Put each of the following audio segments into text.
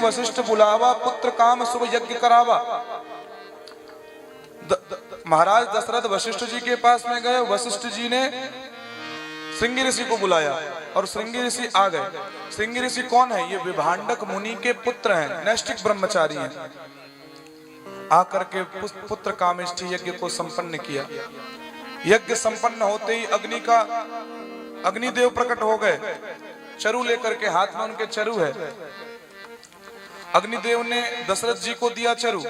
वशिष्ठ बुलावा, पुत्र काम शुभ यज्ञ करावा। महाराज दशरथ वशिष्ठ जी के पास में गए। वशिष्ठ जी ने श्रृंगी ऋषि को बुलाया और श्रृंगी ऋषि आ गए। श्रृंगी ऋषि कौन है? ये विभांडक मुनि के पुत्र हैं, नैष्ठिक ब्रह्मचारी हैं। आकर के पुत्र कामेष्टि यज्ञ को संपन्न किया। यज्ञ संपन्न होते ही अग्निदेव प्रकट हो गए, चरु लेकर के। हाथ में उनके चरु है। अग्निदेव ने दशरथ जी को दिया चरु,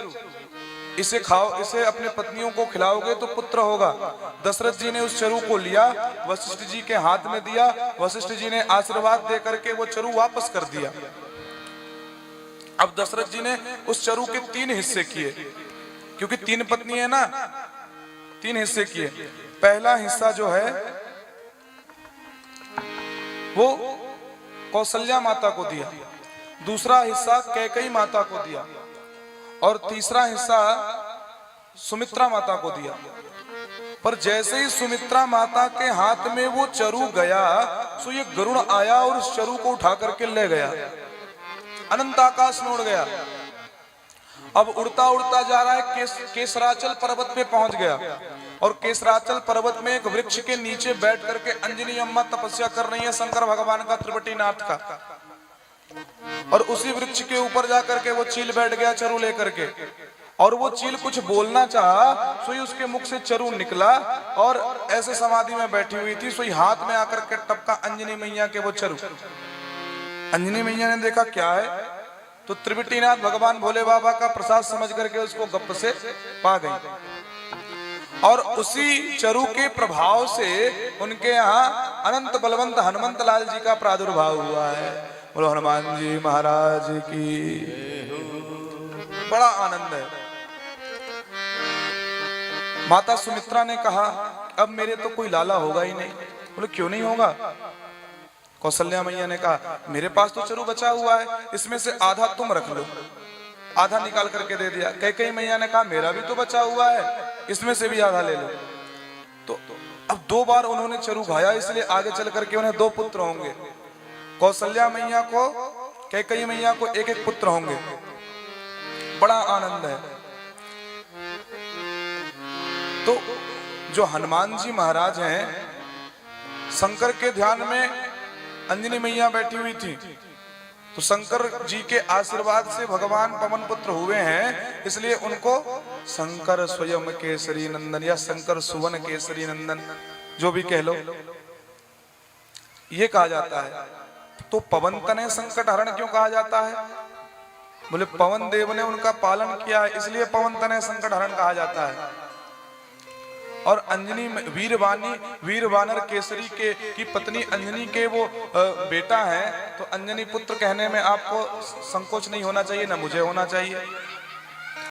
इसे खाओ, इसे अपने पत्नियों को खिलाओगे तो पुत्र होगा। दशरथ जी ने उस चरु को लिया, वशिष्ठ जी के हाथ में दिया। वशिष्ठ जी ने आशीर्वाद दे करके वो चरु वापस कर दिया। अब दशरथ जी ने उस चरु के 3 हिस्से किए, क्योंकि 3 पत्नी है ना, 3 हिस्से किए। पहला हिस्सा जो है वो कौशल्या माता को दिया, दूसरा हिस्सा कैकेयी माता को दिया और तीसरा हिस्सा सुमित्रा माता को दिया। पर जैसे ही सुमित्रा माता के हाथ में वो चरु गया, सो ये गरुड़ आया और उस चरु को उठा करके ले गया, अनंत आकाश में उड़ गया। अब उड़ता उड़ता जा रहा है, केसराचल पर्वत पे पहुंच गया और केसराचल पर्वत में एक वृक्ष के नीचे बैठ करके अंजनी अम्मा तपस्या कर रही है शंकर भगवान का, त्रिवटीनाथ का। और उसी वृक्ष के ऊपर जाकर के वो चील बैठ गया चरु लेकर के, और वो चील कुछ बोलना चाहा, सोई उसके मुख से चरु निकला और ऐसे समाधि में बैठी हुई थी, सोई हाथ में आकर के टपका अंजनी मैया के वो चरु। अंजनी मैया ने देखा क्या है, तो त्रिवटीनाथ भगवान भोले बाबा का प्रसाद समझ करके उसको गप से पा गई। और उसी चरु के प्रभाव से उनके यहाँ अनंत बलवंत हनुमंत लाल जी का प्रादुर्भाव हुआ है। बोलो हनुमान जी महाराज की। बड़ा आनंद है। माता सुमित्रा ने कहा अब मेरे तो कोई लाला होगा ही नहीं। बोले क्यों नहीं होगा? कौशल्या मैया ने कहा मेरे पास तो चरु बचा हुआ है, इसमें से आधा तुम रख लो। आधा निकाल करके दे दिया। कैकेयी मैया ने कहा मेरा भी तो बचा हुआ है, इसमें से भी आधा ले लो। तो अब 2 बार उन्होंने चरु खाया, इसलिए आगे चल करके उन्हें 2 पुत्र होंगे। कौशल्या मैया को, कैकेयी मैया को 1-1 पुत्र होंगे। बड़ा आनंद है। तो जो हनुमान जी महाराज हैं, शंकर के ध्यान में अंजनी मैया बैठी हुई थी, तो शंकर जी के आशीर्वाद से भगवान पवन पुत्र हुए हैं, इसलिए उनको शंकर स्वयं केसरी नंदन या शंकर सुवन केसरी नंदन जो भी कह लो, ये कहा जाता है। तो पवन तनय संकट हरण क्यों कहा जाता है? बोले पवन देव ने उनका पालन किया है, इसलिए पवन तनय संकट हरण कहा जाता है। और अंजनी वीर वानर केसरी की पत्नी अंजनी के वो बेटा है, तो अंजनी पुत्र कहने में आपको संकोच नहीं होना चाहिए, ना मुझे होना चाहिए।